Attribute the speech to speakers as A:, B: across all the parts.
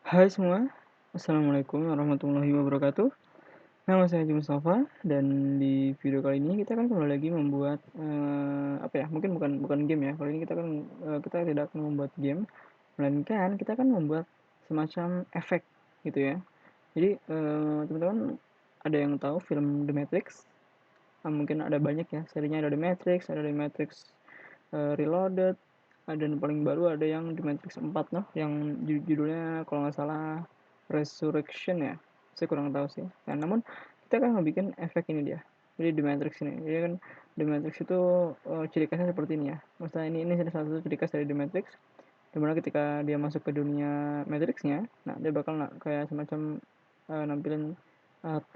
A: Hai semua, Assalamualaikum warahmatullahi wabarakatuh. Nama saya Haji Mustafa dan di video kali ini kita akan kembali lagi membuat apa ya? Mungkin bukan game ya. Kali ini kita tidak akan membuat game, melainkan kita akan membuat semacam efek gitu ya. Jadi teman-teman ada yang tahu film The Matrix? Mungkin ada banyak ya, serinya ada The Matrix Reloaded, dan paling baru ada yang The Matrix 4 noh, yang judulnya kalau nggak salah Resurrection ya. Saya kurang tahu sih. Nah, namun kita kan bikin efek ini dia. Jadi The Matrix ini. Jadi kan The Matrix itu ciri khasnya seperti ini ya. Maksudnya ini salah satu ciri khas dari The Matrix. Dimana ketika dia masuk ke dunia Matrixnya, nah dia bakal kayak semacam nampilin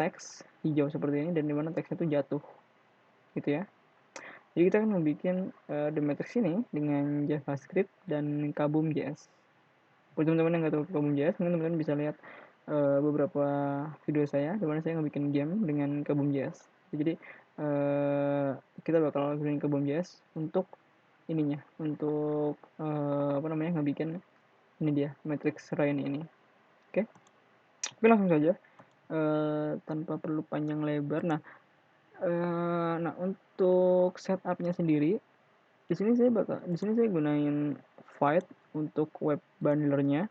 A: teks hijau seperti ini, dan dimana teksnya itu jatuh gitu ya. Jadi kita akan membuat The Matrix ini dengan JavaScript dan Kabum.js. Buat teman-teman yang nggak tahu Kabum.js, mungkin teman-teman bisa lihat beberapa video saya di mana saya ngebikin game dengan Kabum.js. Jadi kita bakal gunain Kabum.js untuk ininya, untuk apa namanya, ngebikin ini dia Matrix Rain ini. Oke, oke langsung saja tanpa perlu panjang lebar. Nah untuk setupnya sendiri, di sini saya gunain Fight untuk web bundlernya.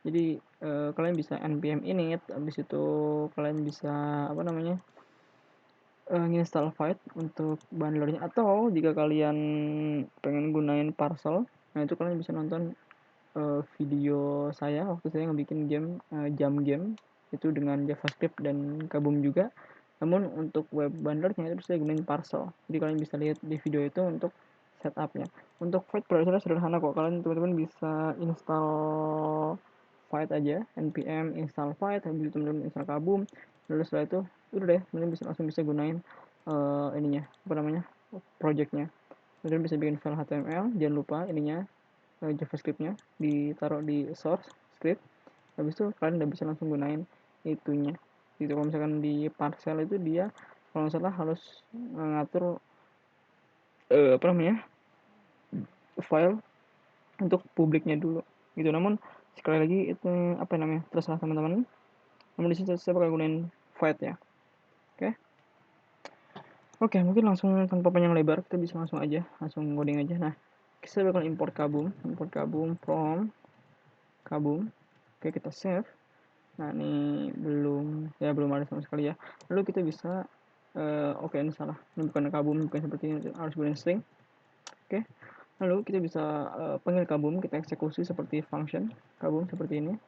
A: Jadi kalian bisa npm init, habis itu kalian bisa apa namanya, nginstal Fight untuk bundlernya, atau jika kalian pengen gunain parcel, nah itu kalian bisa nonton video saya waktu saya ngebikin game jam game itu dengan JavaScript dan Kabum juga. Namun untuk web bundlernya itu saya gunain parcel. Jadi kalian bisa lihat di video itu untuk setupnya. Untuk Fight prosesnya sederhana kok. Kalian teman-teman bisa install Fight aja, npm install Fight, habis itu teman-teman install Kabum. Lalu setelah itu udah deh, teman-teman langsung bisa gunain ininya, apa namanya, projectnya. Teman-teman bisa bikin file HTML, jangan lupa ininya JavaScript-nya ditaruh di source script. Habis itu kalian udah bisa langsung gunain itunya gitu. Kalau misalkan di parcel itu dia kalau nggak salah harus ngatur apa namanya, file untuk publiknya dulu gitu. Namun sekali lagi itu apa namanya, terserah teman-teman. Namun di sini saya bakal gunain Fight ya. Oke, oke, mungkin langsung tanpa panjang lebar kita bisa langsung coding aja. Nah, kita bakal import kabum from kabum. Oke, kita save. Nah, ini belum ada sama sekali ya. Lalu kita bisa oke, ini salah. Ini bukan kabum, bukan seperti ini, harus gunain string. Oke. Lalu kita bisa panggil kabum, kita eksekusi seperti function kabum seperti ini.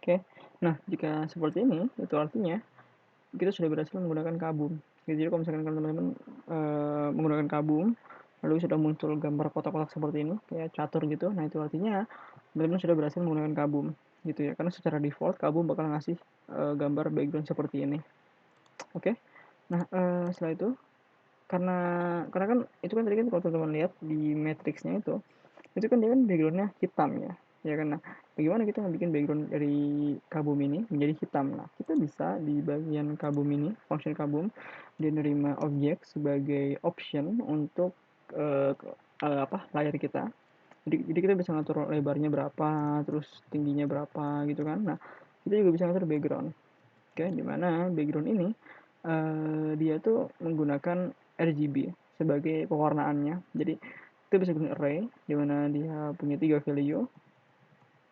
A: Oke. Nah, jika seperti ini, itu artinya kita sudah berhasil menggunakan kabum. Jadi kalau misalkan teman-teman menggunakan kabum, lalu sudah muncul gambar kotak-kotak seperti ini, kayak catur gitu. Nah, itu artinya teman-teman sudah berhasil menggunakan kabum gitu ya. Karena secara default kabum bakal ngasih gambar background seperti ini. Oke. Nah, setelah karena karena kan itu kan tadi kan kalau teman-teman lihat di matrixnya itu kan dia kan backgroundnya hitam ya. Ya kan. Nah, bagaimana kita bikin background dari kabum ini menjadi hitam? Nah, kita bisa di bagian kabum ini, function kabum, dia nerima objek sebagai option untuk layar kita. Jadi kita bisa ngatur lebarnya berapa, terus tingginya berapa gitu kan. Nah, kita juga bisa ngatur background. Oke, dimana background ini dia tuh menggunakan RGB sebagai pewarnaannya. Jadi kita bisa gunakan array di mana dia punya 3 value.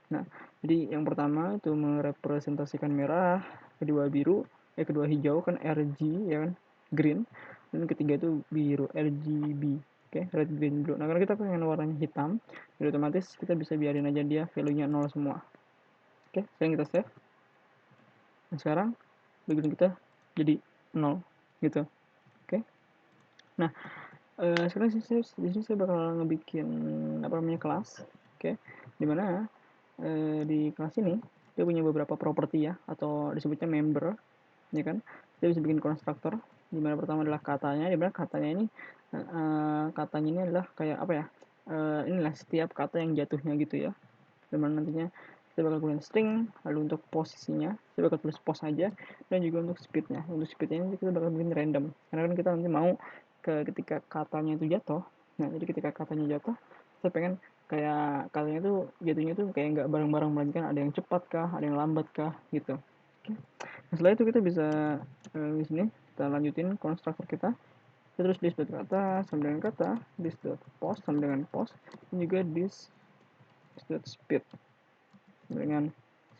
A: Nah, jadi yang pertama itu merepresentasikan merah, kedua biru, kedua hijau kan RG ya kan, green, dan ketiga itu biru RGB. Oke, red, green, blue. Nah, karena kita pengen warnanya hitam, jadi otomatis kita bisa biarin aja dia value-nya 0 semua. Oke, sekarang kita save. Nah, sekarang background kita jadi 0 gitu. Oke. Nah, sekarang di sini saya bakal ngebikin apa namanya, kelas. Oke. Dimana di kelas ini dia punya beberapa properti ya, atau disebutnya member, ya kan. Dia bisa bikin konstruktor. Dimana pertama adalah katanya, dimana katanya ini adalah kayak apa ya? Inilah setiap kata yang jatuhnya gitu ya. Dimana nantinya kita bakal gunain string, lalu untuk posisinya kita bakal tulis post aja, dan juga untuk speednya. Untuk speednya ini kita bakal bikin random, karena kan kita nanti mau ketika katanya itu jatuh. Nah, jadi ketika katanya jatuh, kita pengen kayak kalian tuh jatuhnya tuh kayak nggak bareng-bareng, melainkan ada yang cepat kah, ada yang lambat kah gitu. Oke. Nah, setelah itu kita bisa di sini kita lanjutin konstruktor kita. Terus this dot kata sama dengan kata, this dot post sama dengan post, dan juga this dot speed sama dengan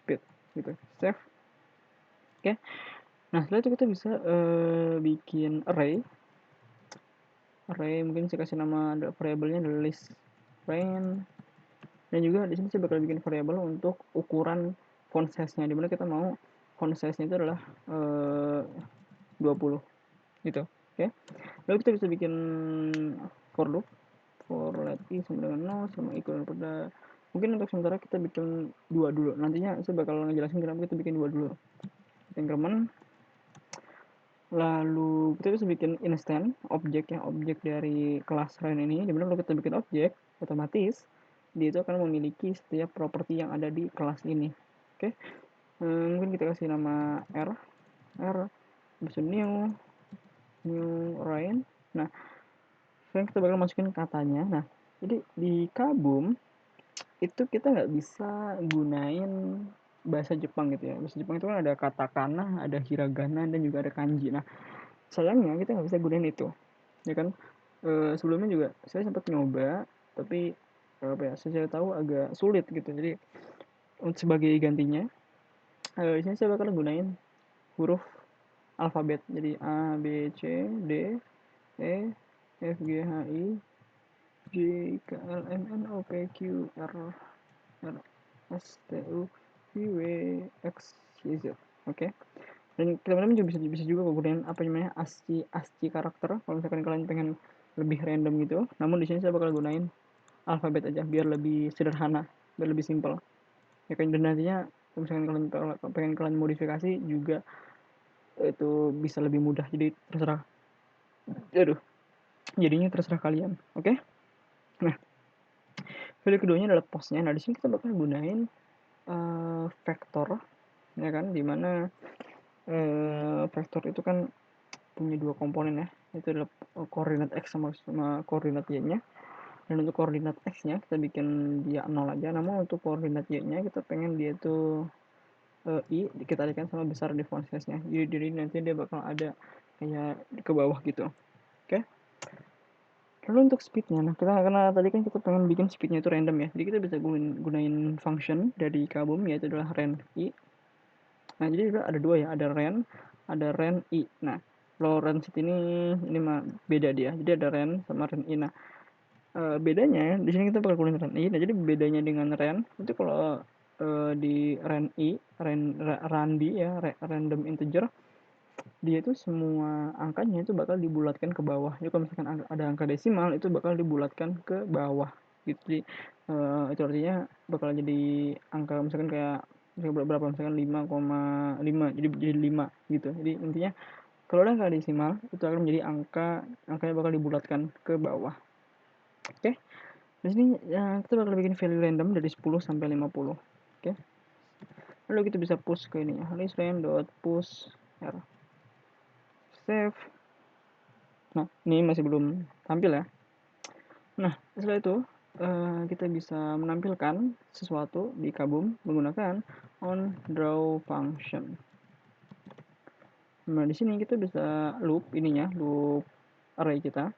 A: speed gitu. Save. Oke. Nah, setelah itu kita bisa bikin array. Array mungkin saya kasih nama variabelnya adalah list range. Dan juga di sini saya bakal bikin variabel untuk ukuran font size-nya, dimana kita mau font size-nya itu adalah 20 gitu. Oke. Lalu kita bisa bikin for loop for let i sama dengan 0 sama equal pada, mungkin untuk sementara kita bikin 2 dulu, nantinya saya bakal ngejelasin kenapa kita bikin 2 dulu. Kita increment, lalu kita bisa bikin instant objek ya, objek dari kelas range ini, dimana kalau kita bikin objek otomatis dia itu akan memiliki setiap properti yang ada di kelas ini. Oke. Mungkin kita kasih nama r bisa new range. Nah, sekarang kita bakal masukin katanya. Nah, jadi di Kabum itu kita nggak bisa gunain bahasa Jepang gitu ya. Bahasa Jepang itu kan ada katakana, ada hiragana, dan juga ada kanji. Nah, sayangnya kita nggak bisa gunain itu, ya kan. Sebelumnya juga saya sempat nyoba, tapi apa ya, saya tahu agak sulit gitu. Jadi untuk sebagai gantinya, di sini saya bakal gunain huruf alfabet. Jadi A, B, C, D, E, F, G, H, I, J, K, L, M, N, O, P, Q, R, S, T, U, V, W, X, Y, Z. Oke. Dan teman-teman juga bisa juga gunain apa namanya ASCII karakter kalau misalkan kalian pengen lebih random gitu. Namun di sini saya bakal gunain alfabet aja biar lebih sederhana, biar lebih simpel. Ya kan, dan nantinya kalau misalkan kalian pengen kalian modifikasi juga itu bisa lebih mudah. Jadi terserah. Aduh. Jadinya terserah kalian. Oke? Nah, value keduanya adalah postnya. Nah, di sini kita bakal gunain vektor, ya kan, dimana vektor itu kan punya dua komponen ya, itu adalah koordinat x sama koordinat y-nya. Dan untuk koordinat x-nya kita bikin dia 0 aja, namun untuk koordinat y-nya kita pengen dia itu i kita alihkan sama besar di font size-nya. Jadi nanti dia bakal ada kayak ke bawah gitu. Oke. Lalu untuk speednya, nah kita karena tadi kan kita pengen bikin speednya itu random ya, jadi kita bisa gunain function dari Kabum, yaitu adalah ren i. Nah, jadi ada dua ya, ada ren i. Nah, kalau ren speed ini mah beda dia, jadi ada ren sama ren i. Nah, bedanya di sini kita bakal gunain ren i. Nah, jadi bedanya dengan ren itu kalau di ren i, randi ya, random integer, dia itu semua angkanya itu bakal dibulatkan ke bawah. Jadi kalau misalkan ada angka desimal itu bakal dibulatkan ke bawah gitu. Jadi itu artinya bakal jadi angka misalkan kayak berapa, misalkan 5,5 jadi 5 gitu. Jadi intinya kalau ada angka desimal itu akan menjadi angkanya bakal dibulatkan ke bawah. Oke. Di sini kita bakal bikin value random dari 10 sampai 50. Oke. Lalu kita bisa push ke ini ya, list range.push r. Save. Nah, ini masih belum tampil ya. Nah, setelah itu kita bisa menampilkan sesuatu di Kabum menggunakan onDraw function. Nah, di sini kita bisa loop ininya, loop array kita.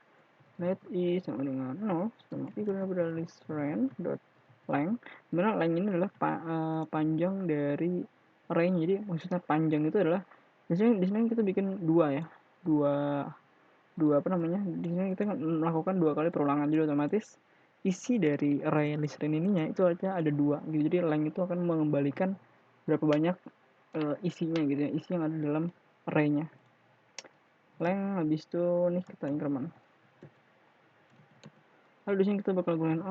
A: Let i sama dengan 0 sama equal pada list range dot length. Dimana length ini adalah panjang dari array-nya. Jadi maksudnya panjang itu adalah di sini kita bikin dua ya, dua apa namanya, di sini kita melakukan dua kali perulangan, jadi otomatis isi dari array list range ininya itu aja ada dua gitu. Jadi length itu akan mengembalikan berapa banyak isinya gitu ya, isi yang ada dalam array-nya. Length habis itu nih kita increment. Lalu di sini kita bakal gunain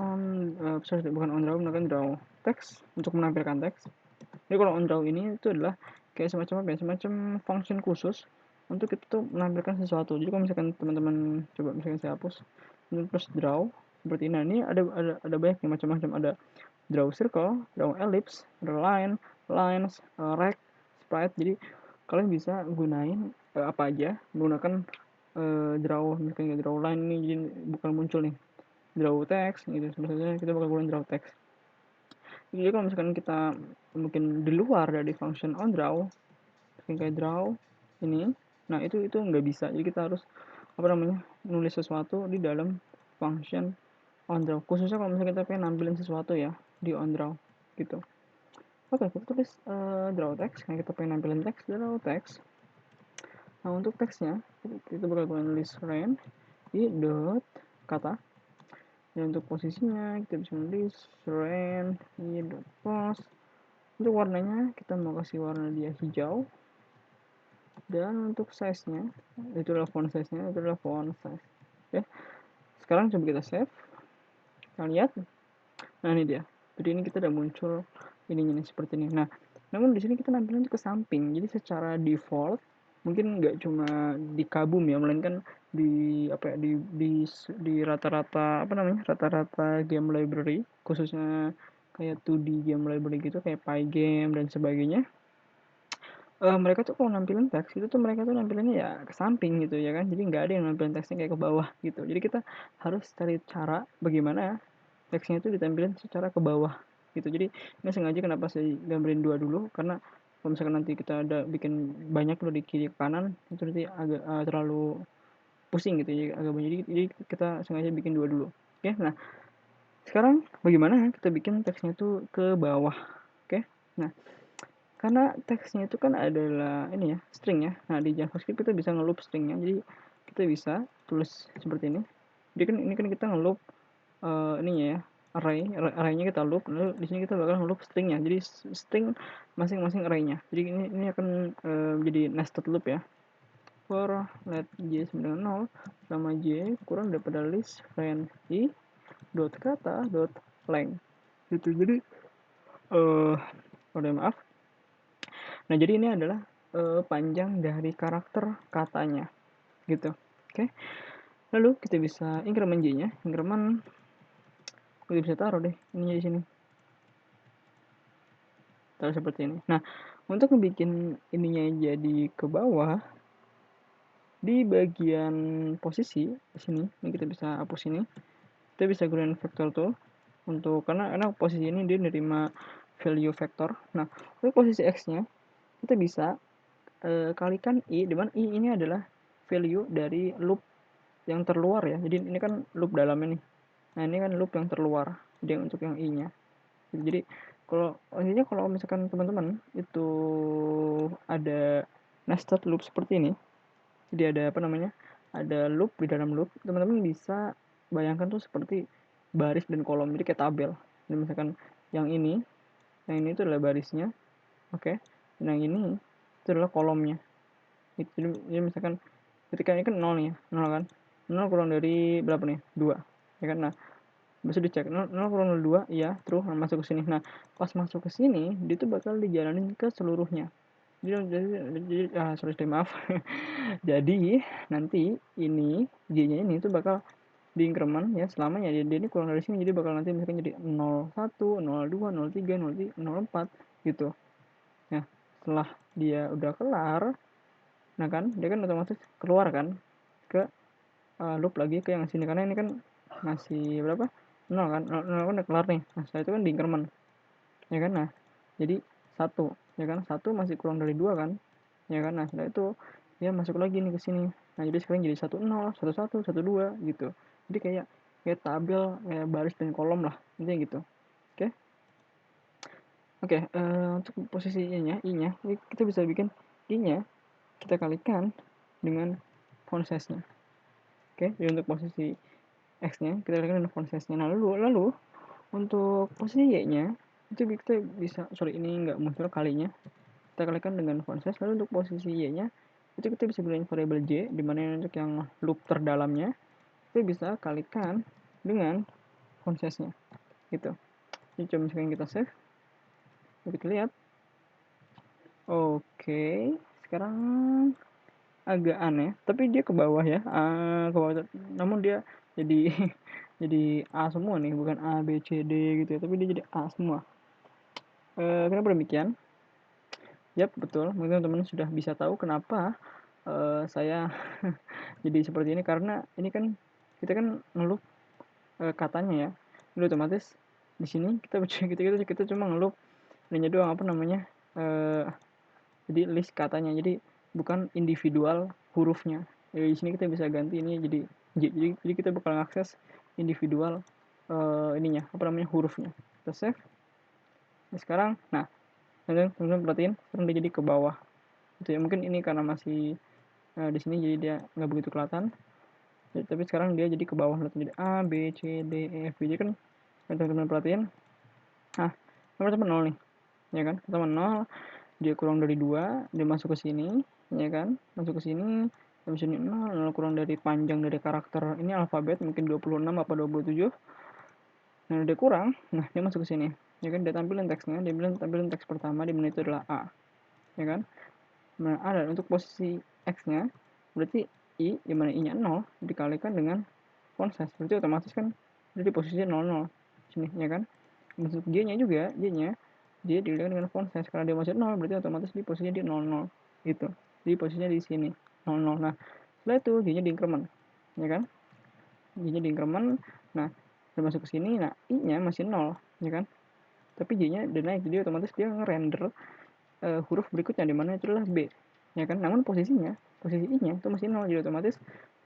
A: bukan on draw, menggunakan draw text untuk menampilkan teks. Jadi kalau on draw ini itu adalah kayak semacam function khusus untuk kita tuh menampilkan sesuatu. Jadi kalau misalkan teman-teman coba misalkan saya hapus, terus draw seperti ini. Nah, ini ada banyak nih macam-macam, ada draw circle, draw ellipse, draw line, lines, rect, sprite. Jadi kalian bisa gunain apa aja menggunakan draw. Misalkan draw line ini jadi bukan muncul nih. draw text gitu, misalnya kita bakal gunain draw text. Jadi kalau misalkan kita mungkin di luar dari function on draw, kayak draw ini, nah itu nggak bisa. Jadi kita harus nulis sesuatu di dalam function on draw, khususnya kalau misalnya kita pengen nampilin sesuatu ya di on draw gitu. Oke, kita tulis draw text, karena kita pengen nampilin teks, draw text. Nah untuk teksnya kita bakal nulis ren i dot kata, dan untuk posisinya kita bisa nulis ren i dot post. Untuk warnanya kita mau kasih warna dia hijau, dan untuk size nya itu adalah font size nya, itu adalah font size. Oke, sekarang coba kita save, kita lihat. Nah ini dia, jadi ini kita udah muncul ininya nih seperti ini. Nah namun di sini kita nampilin ke samping, jadi secara default mungkin nggak cuma di Kabum ya, melainkan di apa ya, di rata-rata rata-rata game library, khususnya kayak 2D game library gitu, kayak Pygame dan sebagainya. Mereka tuh kalau nampilin teks itu tuh mereka tuh nampilinnya ya ke samping gitu ya kan, jadi nggak ada yang nampilin teksnya kayak ke bawah gitu. Jadi kita harus cari cara bagaimana teksnya itu ditampilin secara ke bawah gitu. Jadi ini sengaja kenapa saya gambarin dua dulu, karena kalau misalkan nanti kita ada bikin banyak loh di kiri ke kanan, itu nanti agak terlalu pusing gitu ya, agak banyak. Jadi kita sengaja bikin dua dulu. Oke, nah sekarang bagaimana kita bikin teksnya itu ke bawah. Oke, nah karena teksnya itu kan adalah ini ya, string ya. Nah di JavaScript kita bisa ngeloop stringnya, jadi kita bisa tulis seperti ini. Jadi kan ini kan kita ngeloop ininya ya, arraynya kita loop, lalu di sini kita bakal ngeloop stringnya. Jadi string masing-masing arraynya. Jadi ini akan jadi nested loop ya. For let j sama dengan 0 sama j kurang daripada list len i dot kata dot length gitu. Jadi maaf. Nah jadi ini adalah panjang dari karakter katanya gitu. Oke. Lalu kita bisa increment j-nya, increment kita bisa taruh deh ini di sini. Taruh seperti ini. Nah, untuk membuat ininya jadi ke bawah, di bagian posisi di sini, ini kita bisa hapus ini. Kita bisa gunain vector tool untuk karena posisi ini dia menerima value vector. Nah, untuk posisi x-nya kita bisa kalikan i, di mana i ini adalah value dari loop yang terluar ya. Jadi ini kan loop dalamnya nih. Nah, ini kan loop yang terluar. Jadi untuk yang i-nya. Jadi kalau misalkan teman-teman itu ada nested loop seperti ini, jadi ada loop di dalam loop, teman-teman bisa bayangkan tuh seperti baris dan kolom, jadi kayak tabel. Jadi misalkan yang ini itu adalah barisnya, oke, dan yang ini itu adalah kolomnya. Jadi misalkan ketika ini kan 0 nih, 0 kan, 0 kurang dari berapa nih, 2 ya kan. Nah bisa dicek 0 kurang 2 ya, terus masuk ke sini. Nah pas masuk ke sini dia tuh bakal dijalanin ke seluruhnya. Jadi maaf. Jadi nanti ini J-nya ini tuh bakal diincrement ya selamanya, dia ini kurang dari sini, jadi bakal nanti misalkan jadi 01, 02, 03, 03, 04 gitu. Nah setelah dia udah kelar, nah kan dia kan otomatis keluar kan ke loop lagi ke yang sini, karena ini kan masih berapa, 0 kan, 0 kan udah kelar nih. Nah setelah itu kan diincrement ya kan. Nah jadi 1 ya kan, 1 masih kurang dari 2 kan ya kan. Nah setelah itu dia masuk lagi nih ke sini. Nah jadi sekarang jadi 10, 11, 12 gitu. Jadi kayak tabel, kayak baris dan kolom lah intinya gitu. Oke, untuk posisi i-nya kita bisa bikin i-nya kita kalikan dengan font size-nya. Oke, jadi untuk posisi x-nya kita kalikan dengan font size-nya. Nah lalu untuk posisi y-nya itu kita bisa, ini nggak muncul kalinya, kita kalikan dengan font size. Lalu untuk posisi y-nya itu kita bisa gunain variable j, di mana untuk yang loop terdalamnya kita bisa kalikan dengan font size-nya gitu. Ini coba misalkan kita save, kita lihat. Oke, sekarang agak aneh, tapi dia ke bawah ya, ke bawah. Namun dia jadi jadi A semua nih, bukan A B C D gitu ya, tapi dia jadi A semua. Kenapa demikian? Yap, betul. Mungkin teman-teman sudah bisa tahu kenapa saya jadi seperti ini, karena ini kan kita kan ngeloop katanya ya. Jadi otomatis di sini kita cuma ngelup ininya doang, apa namanya, jadi list katanya, jadi bukan individual hurufnya. Jadi di sini kita bisa ganti ini jadi jadi kita bakal akses individual ininya, apa namanya, hurufnya. Kita save. Nah, sekarang, nah teman-teman perhatiin, sekarang dia jadi ke bawah. Gitu ya. Mungkin ini karena masih di sini jadi dia nggak begitu kelihatan. Jadi, tapi sekarang dia jadi ke bawah, jadi A, B, C, D, E, F, G. Jadi kan teman-teman perhatiin, nah teman-teman 0 nih, ya kan? Teman 0, dia kurang dari 2, dia masuk ke sini, ya kan? Masuk ke sini, habis ini 0, 0 kurang dari panjang dari karakter ini alfabet, mungkin 26 apa 27. Nah, dia kurang, nah dia masuk ke sini. Ya kan, dia tampilin teksnya, dia bilang tampilin teks pertama, di mana itu adalah A. Ya kan? Nah, A, dan untuk posisi X-nya, berarti I, di mana I-nya 0, dikalikan dengan font size. Berarti otomatis kan dia di posisi 00. Sini, ya kan? Untuk J-nya juga, J-nya dia dikalikan dengan font size, karena dia masih 0, berarti otomatis di posisinya di 00 gitu. Jadi posisinya di sini 00. Nah, setelah itu J-nya di increment, ya kan? J-nya di increment. Nah, udah masuk ke sini, nah I-nya masih 0, ya kan? Tapi J-nya udah naik, jadi otomatis dia ngerender huruf berikutnya, di mana itu adalah B, ya kan? Namun posisi I-nya itu masih 0, jadi otomatis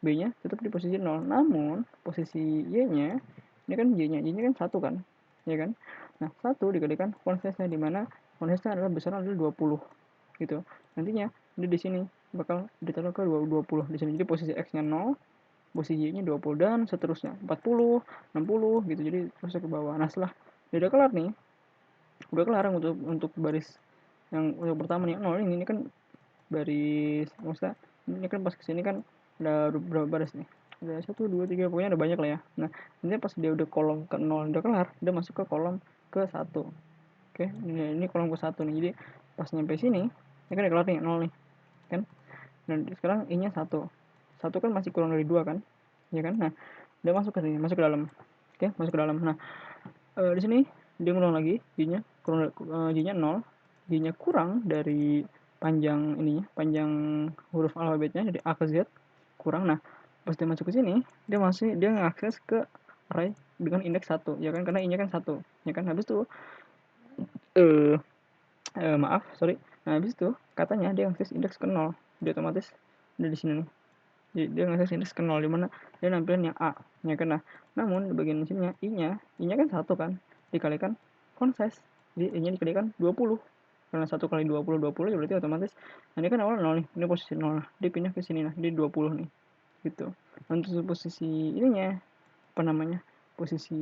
A: B-nya tetap di posisi 0. Namun posisi Y-nya, ini kan Y-nya kan 1 kan, ya kan? Nah, 1 dikalikan font size-nya, di mana font size-nya adalah besaran adalah 20 gitu. Nantinya dia di sini bakal ditaruh ke 20 di sini. Jadi posisi X-nya 0, posisi Y-nya 20, dan seterusnya 40, 60 gitu. Jadi terus ke bawah. Nah, setelah dia udah kelar nih, udah kelar untuk baris yang untuk pertama nih 0 ini kan baris, maksudnya ini kan pas kesini kan ada berapa baris nih, ada 1, 2, 3, pokoknya ada banyak lah ya. Nah, ini pas dia udah kolom ke 0 udah kelar, dia masuk ke kolom ke 1. Oke, ini kolom ke 1 nih. Jadi pas nyampe sini ini kan udah kelar nih 0 nih kan. Dan sekarang I nya 1 kan masih kurang dari 2 kan, ya kan. Nah, dia masuk ke sini, masuk ke dalam. Oke, masuk ke dalam. Nah, di sini dia ngulang lagi, J-nya kurang, J-nya 0, J-nya kurang dari panjang ininya, panjang huruf alfabetnya dari A ke Z kurang. Nah, pas dia masuk ke sini, dia ngakses ke array dengan indeks 1, ya kan, karena I-nya kan 1, ya kan. Habis itu maaf, sorry. Nah, habis itu katanya dia ngakses indeks ke 0. Dia otomatis udah di sini nih. Dia ngakses indeks ke 0, di mana dia nampilin yang A, ya kan. Nah, namun di bagian sini I-nya kan 1 kan, dikalikan font size. Jadi I-nya dikalikan 20. Karena 1 kali 20 20, ya berarti otomatis nah, ini kan awal 0 nih, ini posisi 0. Nah, dia pindah ke sini, nah, dia 20 nih. Gitu. Untuk posisi ininya, apa namanya? Posisi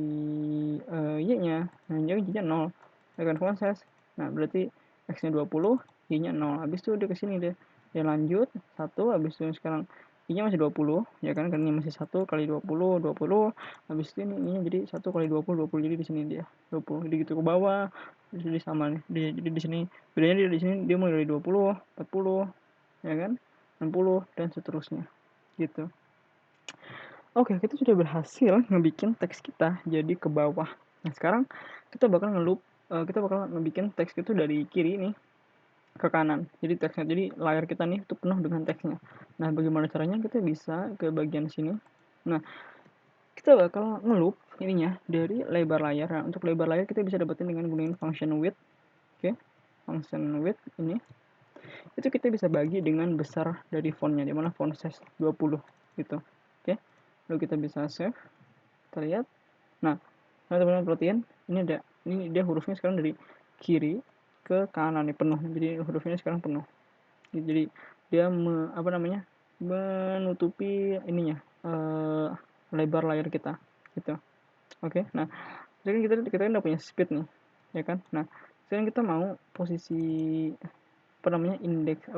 A: Y-nya, nah, Y-nya 0. Dengan font size. Nah, berarti X-nya 20, Y-nya 0. Habis itu dia ke sini deh. Dia lanjut 1, habis itu sekarang I-nya masih 20, ya kan, karena masih 1 kali 20, 20. Habis itu ini I-nya jadi 1 kali 20, 20. Jadi di sini dia 20. Jadi gitu ke bawah. Jadi sama nih. Jadi di sini bedanya dia di sini dia mulai dari 20, 40, ya kan? 60 dan seterusnya. Gitu. Oke, kita sudah berhasil ngebikin teks kita jadi ke bawah. Nah, sekarang kita bakal kita bakal ngebikin teks itu dari kiri nih ke kanan. Jadi teksnya, jadi layar kita nih itu penuh dengan teksnya. Nah, bagaimana caranya? Kita bisa ke bagian sini. Nah, kita bakal ngeloop ininya dari lebar layar. Nah, untuk lebar layar kita bisa dapetin dengan gunain function width. Oke, function width ini. Itu kita bisa bagi dengan besar dari fontnya, dimana font size 20 gitu. Oke, lalu kita bisa save. Kita lihat. Nah, teman-teman perhatian, ini dia hurufnya sekarang dari kiri ke kanan nih, penuh. Jadi hurufnya sekarang penuh. Jadi dia menutupi ininya, lebar layar kita gitu. Oke. Nah, jadi kita kan udah punya speed nih, ya kan. Nah, sekarang kita mau posisi indeks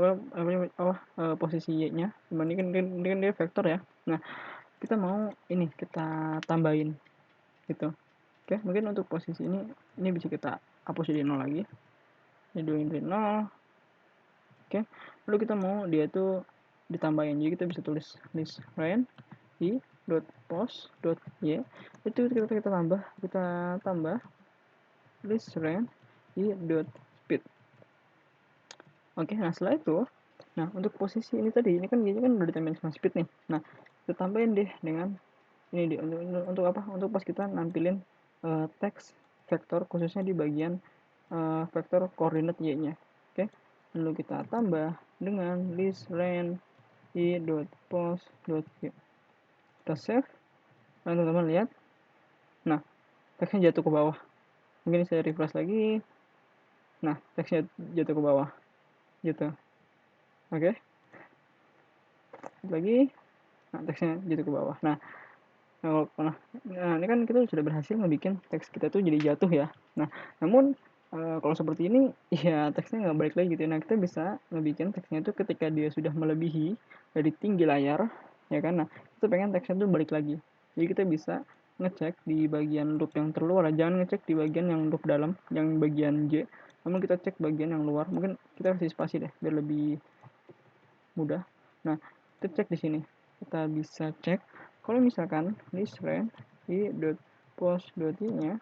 A: posisi Y-nya, ini kan dia vektor ya. Nah, kita mau ini kita tambahin gitu. Oke, mungkin untuk posisi ini bisa kita hapus jadi 0 lagi. Jadi 0. Oke, lalu kita mau dia tuh ditambahin, jadi kita bisa tulis list range i dot post dot y, itu kita tambah list range i dot speed. Oke, nah setelah itu, nah untuk posisi ini tadi, ini kan udah ditambahin sama speed nih. Nah, kita tambahin deh dengan ini dia untuk apa? Untuk pas kita nampilin teks vektor khususnya di bagian vektor koordinat y-nya. Oke. Lalu kita tambah dengan list len i.post.y. Kita save. Nah, teman-teman lihat. Nah, teksnya jatuh ke bawah. Mungkin saya refresh lagi. Nah, teksnya jatuh ke bawah. Gitu. Oke. Lagi. Nah, teksnya jatuh ke bawah. Nah, ini kan kita sudah berhasil ngebikin teks kita tuh jadi jatuh ya. Nah, namun kalau seperti ini, ya teksnya nggak balik lagi gitu. Nah, kita bisa ngebikin teksnya itu ketika dia sudah melebihi dari tinggi layar, ya kan? Nah, kita pengen teksnya tuh balik lagi. Jadi kita bisa ngecek di bagian loop yang terluar, jangan ngecek di bagian yang loop dalam, yang bagian J. Namun kita cek bagian yang luar. Mungkin kita kasih spasi deh, biar lebih mudah. Nah, kita cek di sini. Kita bisa cek kalau misalkan list len i.post.y-nya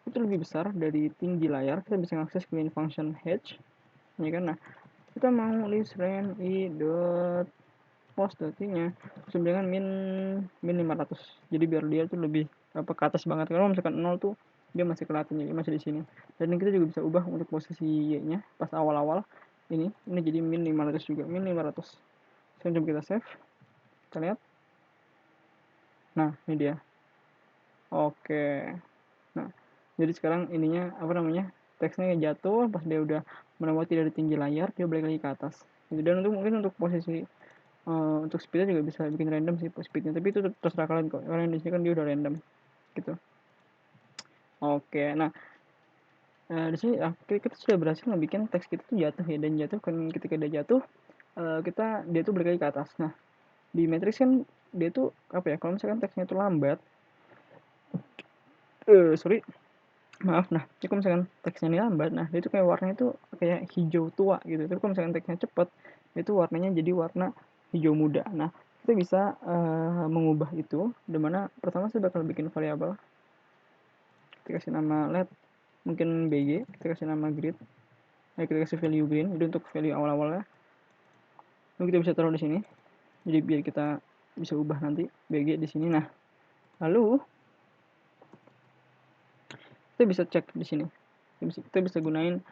A: itu lebih besar dari tinggi layar, kita bisa mengakses main function hedge, ya kan? Nah, kita mau list len i.post.y-nya sama dengan min 500. Jadi biar dia tuh lebih ke atas banget. Kalau misalkan 0 tuh dia masih kelihatan, jadi masih di sini. Dan kita juga bisa ubah untuk posisi y-nya pas awal-awal ini jadi min 500 juga, min 500. Sekarang coba kita save. Kita lihat. Nah, ini dia. Oke. Nah, jadi sekarang ininya teksnya jatuh pas dia udah melewati dari tinggi layar, dia balik lagi ke atas. Dan mungkin untuk posisi untuk speednya juga bisa bikin random sih speednya, tapi itu terserah kalian kok. Karena di sini kan dia udah random gitu. Oke, nah di sini kita sudah berhasil ngebikin teks kita tuh jatuh ya, dan jatuh kan ketika dia jatuh dia tuh balik lagi ke atas. Nah, di matrix kan dia tuh kalau misalkan teksnya itu lambat, maaf, nah kalau misalkan teksnya ini lambat, nah dia itu kayak warnanya itu kayak hijau tua gitu. Tapi kalau misalkan teksnya cepet, itu warnanya jadi warna hijau muda. Nah, kita bisa mengubah itu, dimana pertama saya bakal bikin variabel, kita kasih nama let mungkin bg, kita kasih nama grid, kita kasih value green, itu untuk value awal-awalnya. Lalu kita bisa taruh di sini, jadi biar kita bisa ubah nanti bg di sini. Nah, lalu kita bisa cek di sini, kita bisa gunain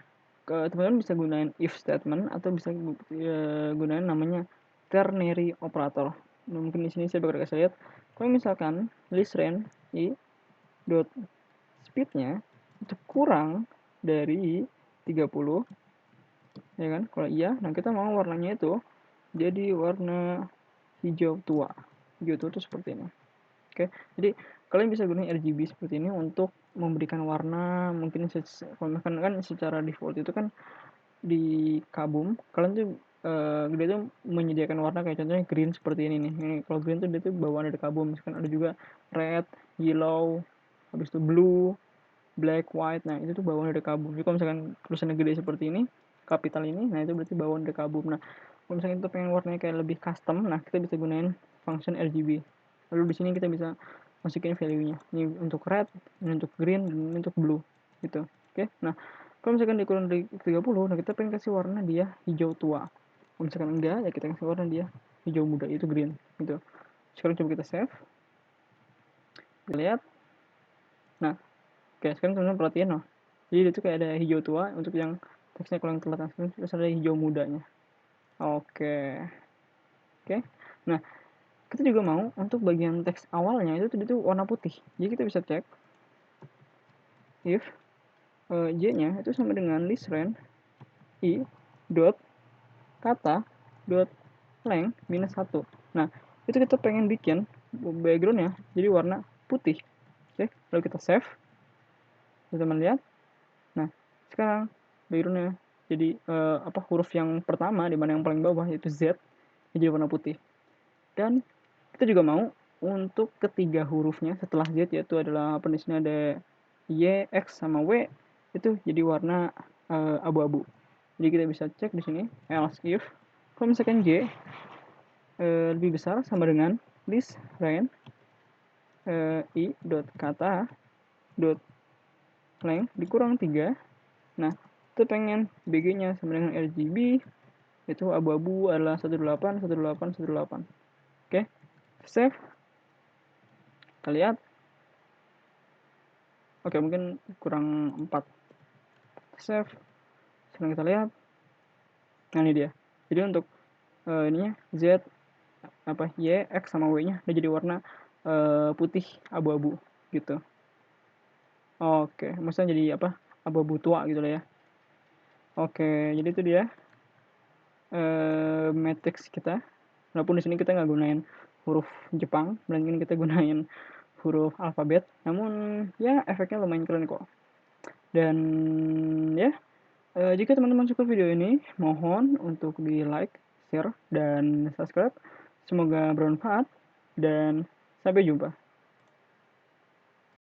A: teman-teman bisa gunain if statement atau bisa gunain namanya ternary operator. Nah, mungkin di sini saya bakal kasih lihat kalau misalkan list len i dot speednya itu kurang dari 30, ya kan? Kalau iya, nah kita mau warnanya itu jadi warna hijau tua. Hijau tua itu seperti ini. Oke, jadi kalian bisa gunakan RGB seperti ini untuk memberikan warna. Mungkin kalau kan secara default itu kan di kabum kalian tuh dia tuh menyediakan warna kayak contohnya green seperti ini nih. Ini kalau green tuh dia tuh bawaan dari kabum. Misalkan ada juga red, yellow, habis itu blue, black, white. Nah, itu tuh bawaan dari kabum. Jadi kalau misalkan tulisannya gede seperti ini, kapital ini, nah itu berarti bawaan dari kabum. Nah, kalau misalkan kita pengen warnanya kayak lebih custom, nah kita bisa gunain function RGB. Lalu di sini kita bisa masukin value-nya. Ini untuk red, ini untuk green, dan ini untuk blue gitu. Oke. Nah, kalau misalkan dia kurang dari 30, nah kita pengen kasih warna dia hijau tua. Kalau misalkan enggak, ya kita kasih warna dia hijau muda, itu green gitu. Sekarang coba kita save. Kita lihat. Nah, oke, sekarang teman-teman perhatian loh. Jadi itu kayak ada hijau tua untuk yang teksnya kalau yang telat, terus ada hijau mudanya. Oke. Nah, kita juga mau untuk bagian teks awalnya itu warna putih. Jadi kita bisa cek if j-nya itu sama dengan list len i dot kata dot length minus 1. Nah, itu kita pengen bikin backgroundnya jadi warna putih. Oke, lalu kita save. Teman-teman lihat. Nah, sekarang backgroundnya jadi huruf yang pertama di mana yang paling bawah yaitu Z jadi warna putih. Dan kita juga mau untuk ketiga hurufnya setelah Z, yaitu adalah di sini ada Y, X sama W, itu jadi warna abu-abu. Jadi kita bisa cek di sini else if kalau misalkan J lebih besar sama dengan list len i dot kata dot length dikurang 3. Nah, kita pengen BG-nya sama dengan RGB, itu abu-abu adalah 18, 18, 18. Oke, save. Kita lihat. Oke, mungkin kurang 4. Save. Sekarang kita lihat. Nah, ini dia. Jadi untuk ininya Z apa Y, X sama W-nya udah jadi warna putih abu-abu gitu. Oke, maksudnya jadi apa? Abu-abu tua gitu lah ya. Oke, jadi itu dia matrix kita. Walaupun di sini kita nggak gunain huruf Jepang, melainkan kita gunain huruf alfabet. Namun ya efeknya lumayan keren kok. Dan ya jika teman-teman suka video ini, mohon untuk di like, share, dan subscribe. Semoga bermanfaat dan sampai jumpa.